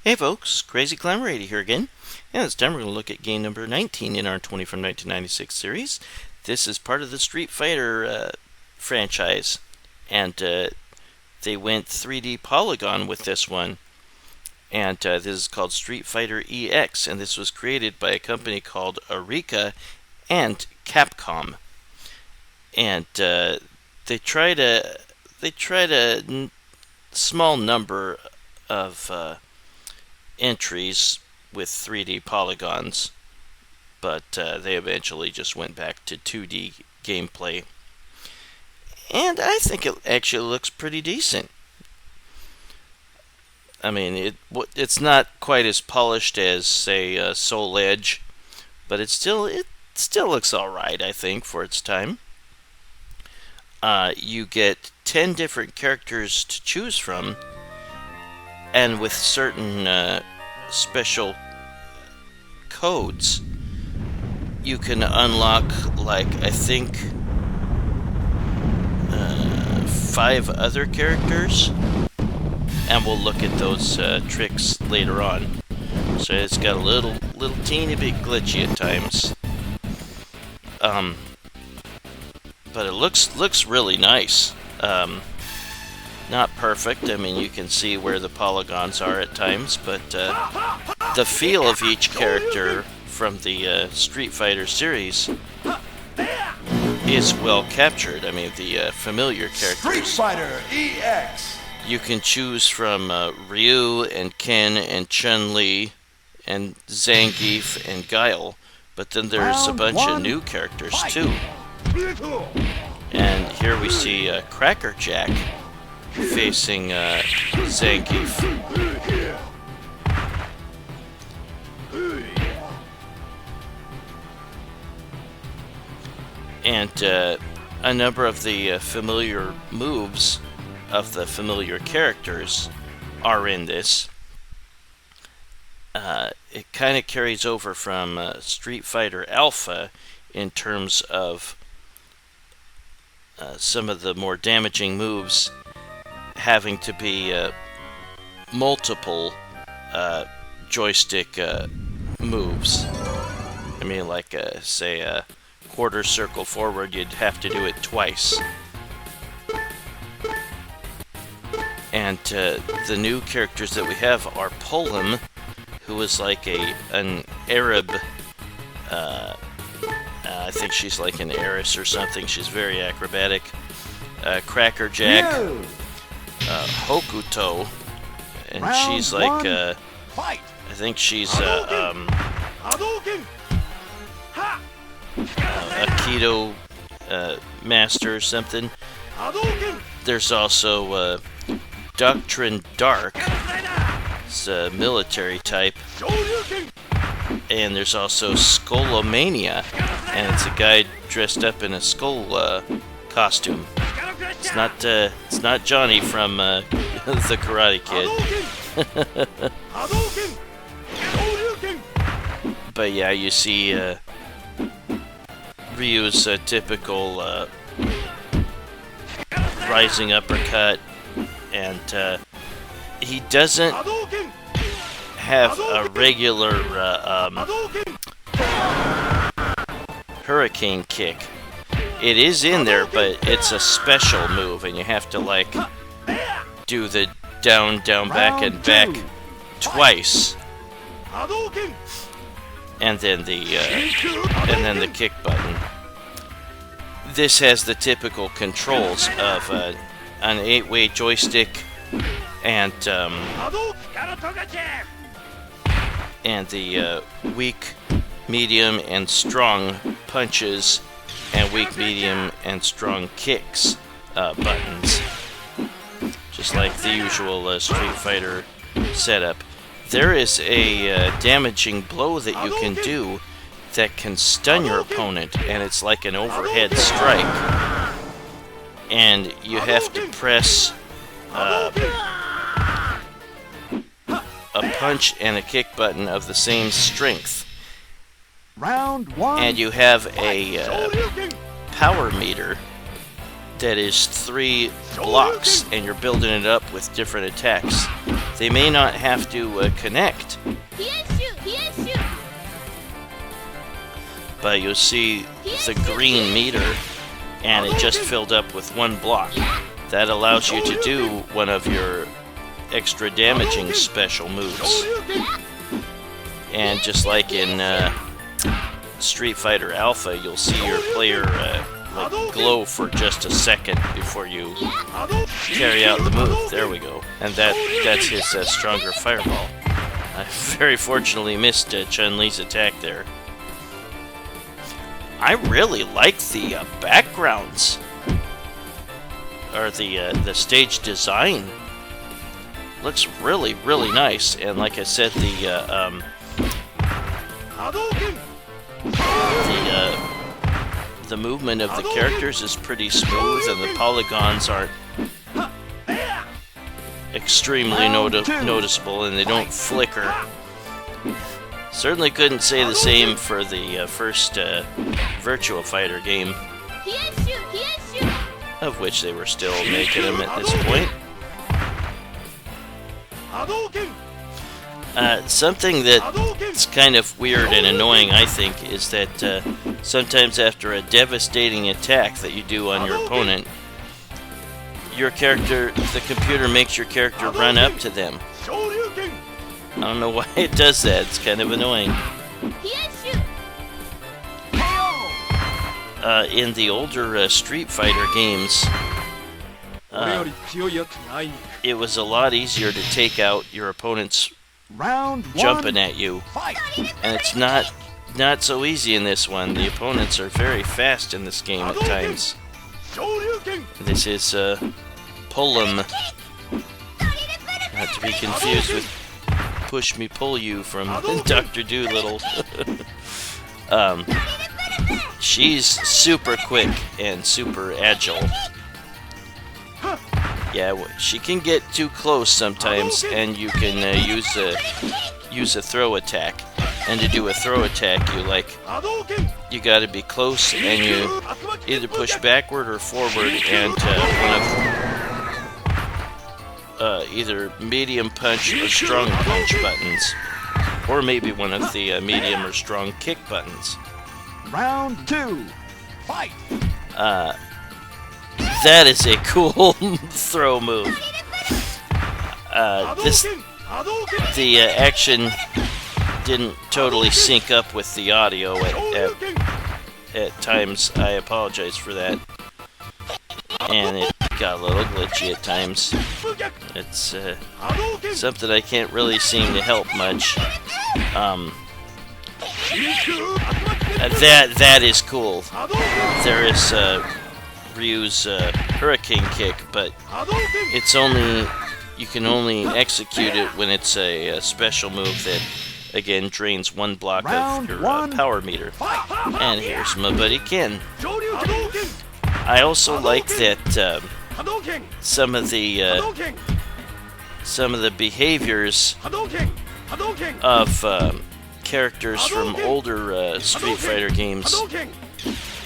Hey folks, Crazy Climber 80 here again, and this time we're going to look at game number 19 in our 20 from 1996 series. This is part of the Street Fighter franchise, and they went 3D polygon with this one, and this is called Street Fighter EX, and this was created by a company called Arika and Capcom, and they tried a small number of entries with 3D polygons, but they eventually just went back to 2D gameplay. And I think it actually looks pretty decent. I mean, it's not quite as polished as, say, Soul Edge, but it still looks alright, I think, for its time. You get 10 different characters to choose from, and with certain special codes, you can unlock, like, I think, 5 other characters, and we'll look at those tricks later on. So it's got a little teeny bit glitchy at times, but it looks really nice. Not perfect. I mean, you can see where the polygons are at times, but the feel of each character from the Street Fighter series is well captured. I mean, the familiar characters. Street Fighter EX! You can choose from Ryu and Ken and Chun-Li and Zangief and Guile, but then there's a bunch of new characters too. And here we see Cracker Jack facing Zangief. And a number of the familiar moves of the familiar characters are in this. It kind of carries over from Street Fighter Alpha in terms of some of the more damaging moves having to be multiple joystick moves. I mean, like, say, a quarter circle forward, you'd have to do it twice. And the new characters that we have are Polam, who is like an Arab, I think she's like an heiress or something. She's very acrobatic. Cracker Jack. Hokuto, and she's like, I think she's a Keto master or something. There's also Doctrine Dark, it's a military type, and there's also Skullomania, and it's a guy dressed up in a skull costume. It's not Johnny from the Karate Kid. But yeah, you see Ryu's typical rising uppercut, and he doesn't have a regular hurricane kick. It is in there, but it's a special move, and you have to, like, do the down, back, and back twice, and then the kick button. This has the typical controls of an 8-way joystick and the weak, medium, and strong punches, and weak, medium, and strong kicks buttons. Just like the usual Street Fighter setup. There is a damaging blow that you can do that can stun your opponent, and it's like an overhead strike. And you have to press a punch and a kick button of the same strength. Round 1. And you have a power meter that is 3 blocks, and you're building it up with different attacks. They may not have to connect, but you'll see the green meter, and it just filled up with 1 block. That allows you to do one of your extra damaging special moves. And just like in Street Fighter Alpha, you'll see your player like glow for just a second before you carry out the move. There we go. And that's his stronger fireball. I very fortunately missed Chun-Li's attack there. I really like the backgrounds, or the stage design. Looks really, really nice. And like I said, the movement of the characters is pretty smooth, and the polygons aren't extremely noticeable, and they don't flicker. Certainly couldn't say the same for the first Virtua Fighter game, of which they were still making them at this point. Something that's kind of weird and annoying, I think, is that sometimes after a devastating attack that you do on your opponent, the computer makes your character run up to them. I don't know why it does that. It's kind of annoying. In the older Street Fighter games, it was a lot easier to take out your opponent's jumping at you, and it's not so easy in this one. The opponents are very fast in this game at times. This is Pull'em, not to be confused with Push Me Pull You from Dr. Dolittle. She's super quick and super agile. Yeah, she can get too close sometimes, and you can use a throw attack. And to do a throw attack, you gotta be close, and you either push backward or forward, and one of either medium punch or strong punch buttons, or maybe one of the medium or strong kick buttons. Round 2. Fight. That is a cool throw move. The action didn't totally sync up with the audio at times. I apologize for that. And it got a little glitchy at times. It's something I can't really seem to help much. That is cool. There is Ryu's Hurricane Kick, but you can only execute it when it's a special move that, again, drains 1 block of your power meter. And here's my buddy Ken. I also like that some of the behaviors of characters from older Street Fighter games,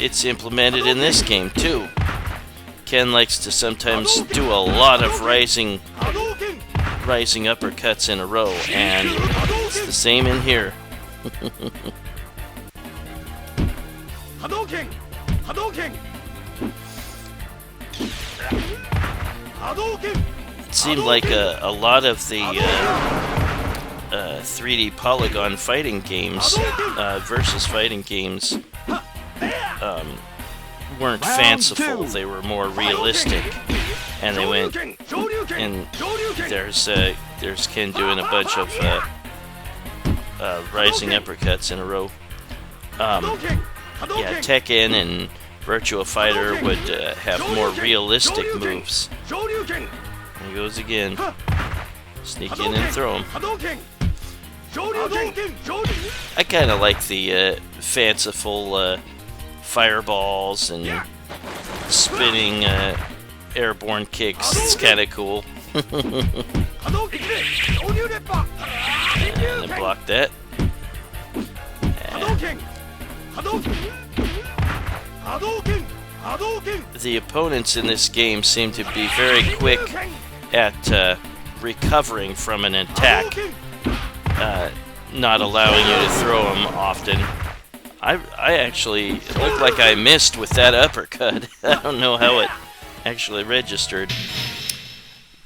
it's implemented in this game too. Ken likes to sometimes do a lot of rising uppercuts in a row, and it's the same in here. It seemed like a lot of the 3D polygon fighting games, versus fighting games, weren't fanciful. They were more realistic, and they went. And there's Ken doing a bunch of rising uppercuts in a row. Yeah, Tekken and Virtua Fighter would have more realistic moves. There he goes again. Sneak in and throw him. I kind of like the fanciful fireballs and spinning airborne kicks. It's kind of cool. And I blocked that. the opponents in this game seem to be very quick at recovering from an attack, not allowing you to throw them often. I actually, it looked like I missed with that uppercut. I don't know how it actually registered.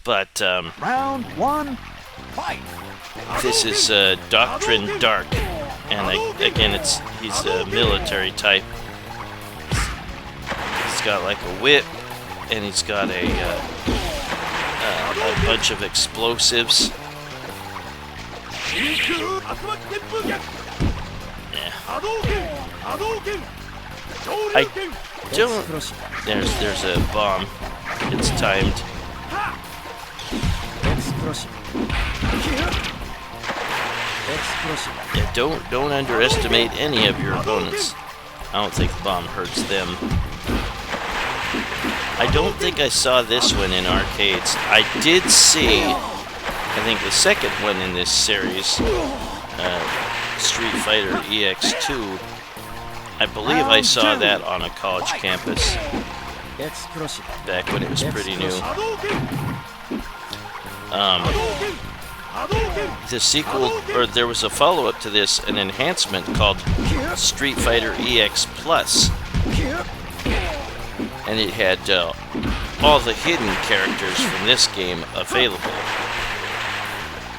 But, Round 1, fight! this is Doctrine Dark. And again, he's a military type. He's got like a whip, and he's got a bunch of explosives. Yeah. I don't. There's a bomb. It's timed. Yeah, don't underestimate any of your opponents. I don't think the bomb hurts them. I don't think I saw this one in arcades. I did see, I think the second one in this series, Street Fighter EX2. I believe I saw that on a college campus back when it was pretty new. The sequel, or there was a follow-up to this, an enhancement called Street Fighter EX Plus, and it had all the hidden characters from this game available,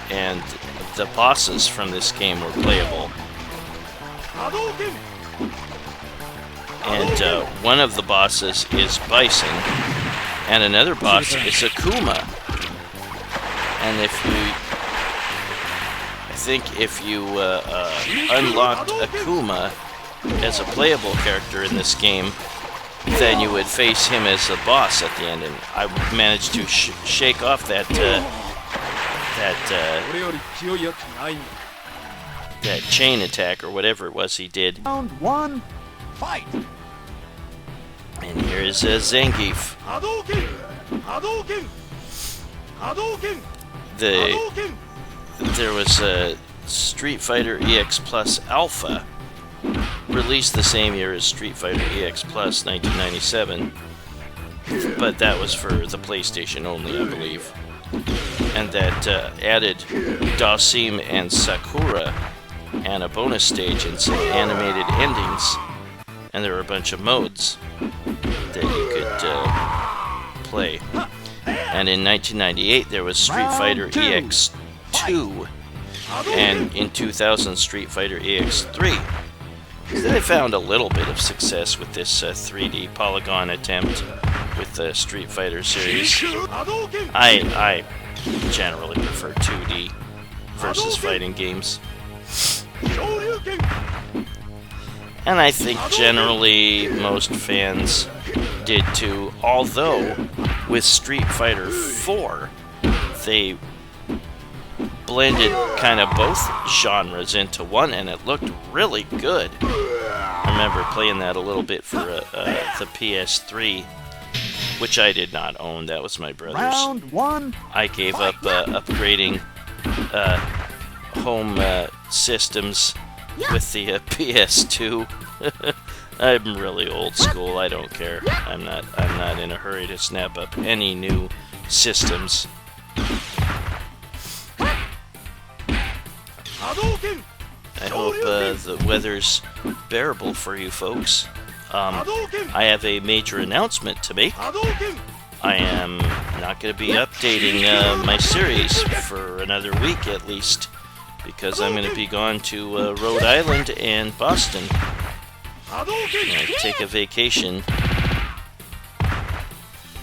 and the bosses from this game were playable. And one of the bosses is Bison, and another boss is Akuma. And if you unlocked Akuma as a playable character in this game, then you would face him as a boss at the end. And I managed to shake off that chain attack or whatever it was he did. Round 1, fight! And here is Zangief. There was a Street Fighter EX Plus Alpha, released the same year as Street Fighter EX Plus 1997, but that was for the PlayStation only, I believe. And that added Dhalsim and Sakura and a bonus stage and some animated endings. And there were a bunch of modes that you could play. And in 1998 there was Street Fighter EX2, and in 2000 Street Fighter EX3. I found a little bit of success with this 3D polygon attempt with the Street Fighter series. I generally prefer 2D versus fighting games. And I think generally most fans did too, although with Street Fighter 4 they blended kind of both genres into one, and it looked really good. I remember playing that a little bit for the PS3, which I did not own. That was my brother's. Round 1. I gave up upgrading home systems with the PS2. I'm really old school. I don't care. I'm not in a hurry to snap up any new systems. I hope the weather's bearable for you folks. I have a major announcement to make. I am not going to be updating my series for another week at least, because I'm going to be gone to Rhode Island and Boston. Take a vacation.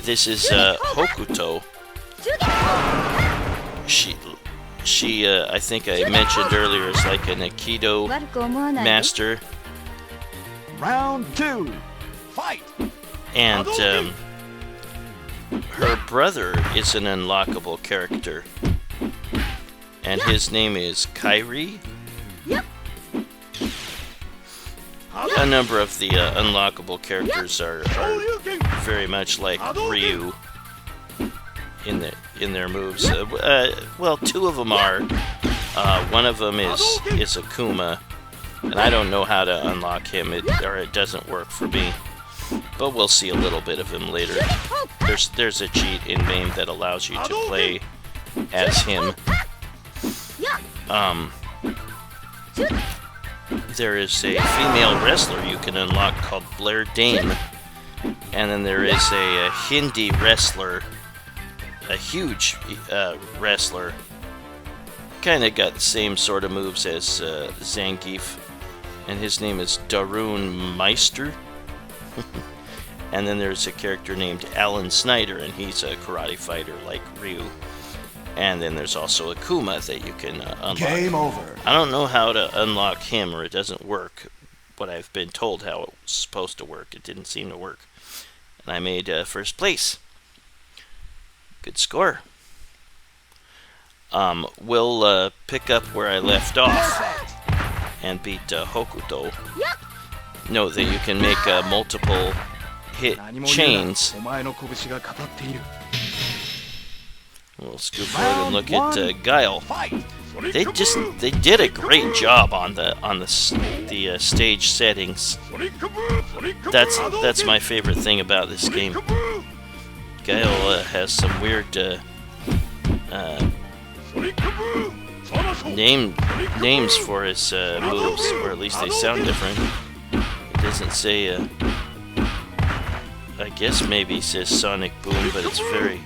This is Hokuto. She I think I mentioned earlier, is like an Aikido master. Round 2, fight! And her brother is an unlockable character. And his name is Kairi. A number of the unlockable characters are very much like Ryu in their moves. Well, two of them are. One of them is Akuma, and I don't know how to unlock him, or it doesn't work for me. but we'll see a little bit of him later. There's a cheat in MAME that allows you to play as him. There is a female wrestler you can unlock called Blair Dame, and then there is a Hindi wrestler, a huge wrestler, kind of got the same sort of moves as Zangief, and his name is Darun Meister. And then there's a character named Alan Snyder, and he's a karate fighter like Ryu. And then there's also Akuma that you can unlock. Game over. I don't know how to unlock him, or it doesn't work, but I've been told how it was supposed to work. It didn't seem to work. And I made first place. Good score. We'll pick up where I left off and beat Hokuto. Note that you can make multiple hit chains. We'll scoot forward and look at Guile. They did a great job on the stage settings. That's my favorite thing about this game. Guile has some weird names for his moves, or at least they sound different. It doesn't say. I guess maybe it says Sonic Boom, but it's very.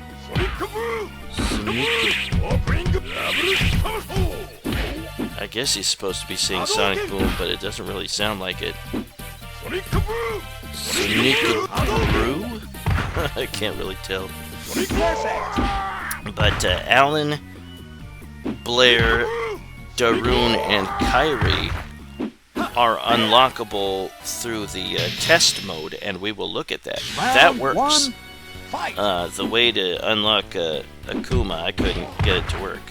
I guess he's supposed to be saying Sonic Boom, but it doesn't really sound like it. Sonic Brew? I can't really tell. But Alan, Blair, Darun, and Kyrie are unlockable through the test mode, and we will look at that. That works. The way to unlock Akuma, I couldn't get it to work,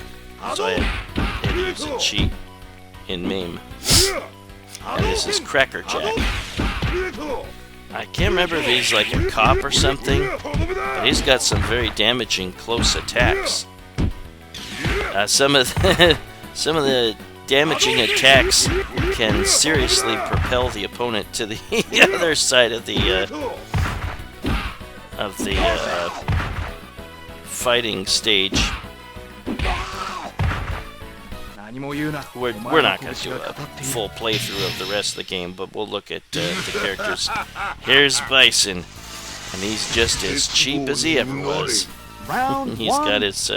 so I had to use a cheat in MAME. And this is Cracker Jack. I can't remember if he's like a cop or something, but he's got some very damaging close attacks. Some of the damaging attacks can seriously propel the opponent to the other side of the fighting stage. We're not going to do a full playthrough of the rest of the game, but we'll look at the characters. Here's Bison, and he's just as cheap as he ever was. He's got his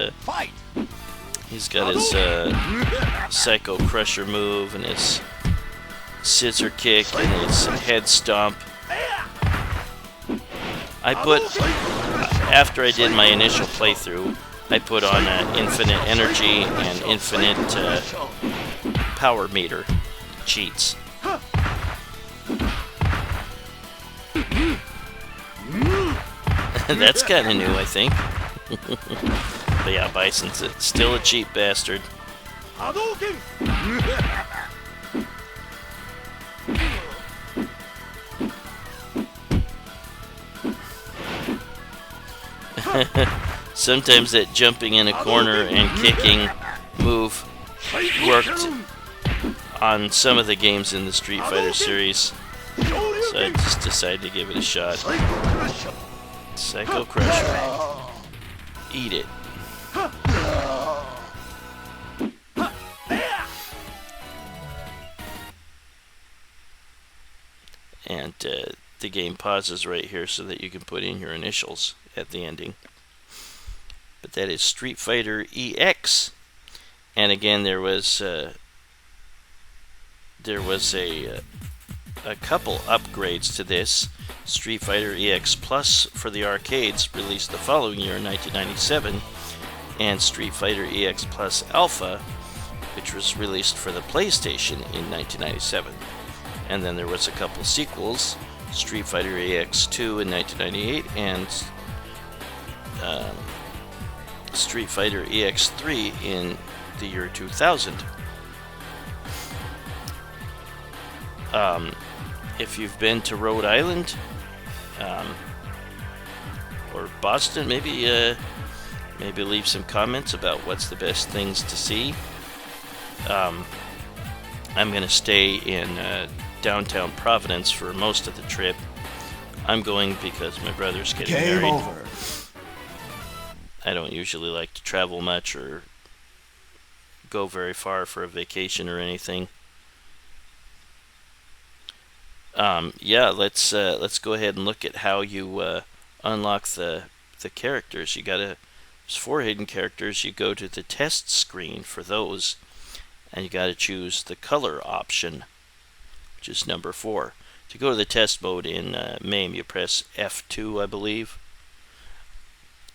Psycho Crusher move, and his Scissor Kick, and his Head Stomp. After I did my initial playthrough, I put on Infinite Energy and Infinite Power Meter cheats. That's kind of new, I think. But yeah, Bison's still a cheap bastard. Sometimes that jumping in a corner and kicking move worked on some of the games in the Street Fighter series, so I just decided to give it a shot. Psycho Crusher. Eat it. And the game pauses right here so that you can put in your initials at the ending. But that is Street Fighter EX, and again there was a couple upgrades to this. Street Fighter EX Plus for the arcades released the following year in 1997, and Street Fighter EX Plus Alpha, which was released for the PlayStation in 1997. And then there was a couple sequels, Street Fighter EX2 in 1998 and Street Fighter EX3 in the year 2000. If you've been to Rhode Island or Boston, maybe leave some comments about what's the best things to see. I'm going to stay in downtown Providence for most of the trip. I'm going because my brother's getting Game married. over. I don't usually like to travel much or go very far for a vacation or anything. Yeah, let's go ahead and look at how you unlock the characters. There's 4 hidden characters. You go to the test screen for those, and you got to choose the color option, which is number 4. To go to the test mode in MAME, you press F2, I believe.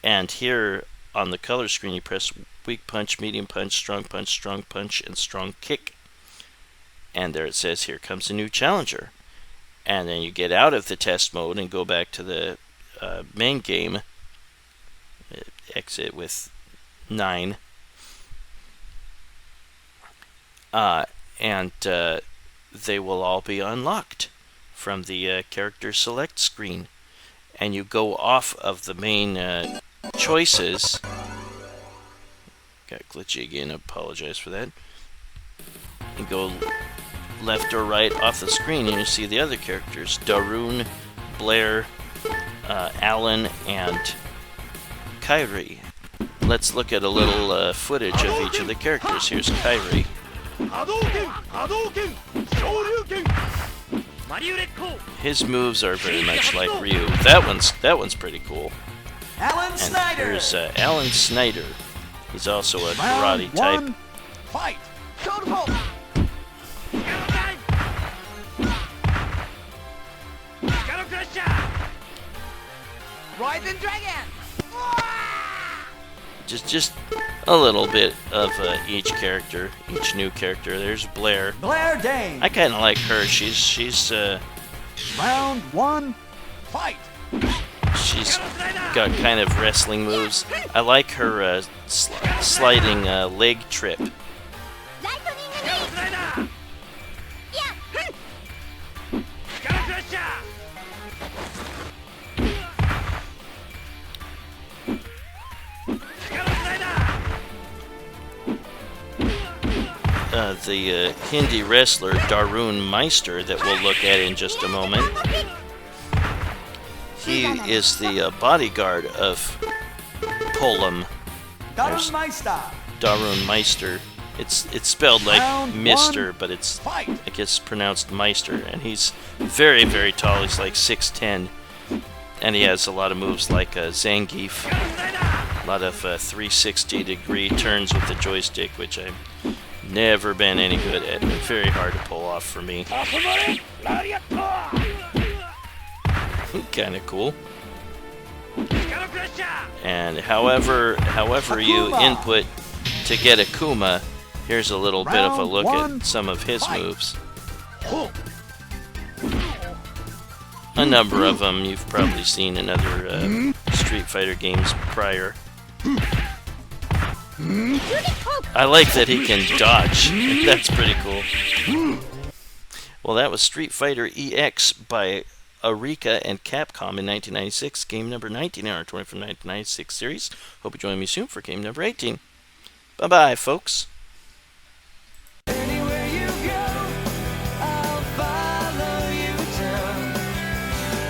And here on the color screen, you press weak punch, medium punch, strong punch, and strong kick. And there it says, here comes a new challenger. And then you get out of the test mode and go back to the main game. Exit with 9. And they will all be unlocked from the character select screen. And you go off of the main choices. Got glitchy again, I apologize for that. You go left or right off the screen and you see the other characters: Darun, Blair, Alan, and Kyrie. Let's look at a little footage of each of the characters. Here's Kyrie. His moves are very much like Ryu. That one's pretty cool. Alan Snyder. Here's Alan Snyder. He's also a karate type. Round 1, fight. Shoulder pull. Rising Dragon! Just a little bit of each character, each new character. There's Blair. Blair Dane. I kind of like her. She's Round 1, fight. She's got kind of wrestling moves. I like her sliding leg trip. The Hindi wrestler Darun Meister that we'll look at in just a moment. He is the bodyguard of Polam. There's Darun Meister. It's spelled like Mr., but I guess pronounced Meister. And he's very, very tall. He's like 6'10", and he has a lot of moves like Zangief. A lot of 360-degree turns with the joystick, which I've never been any good at. Very hard to pull off for me. Kind of cool. And however you input to get a Kuma, here's a little bit of a look at some of his moves. A number of them you've probably seen in other Street Fighter games prior. I like that he can dodge. That's pretty cool. Well, that was Street Fighter EX by Arika and Capcom in 1996. Game number 19 in our 20 from 1996 series. Hope you join me soon for game number 18. Bye-bye, folks.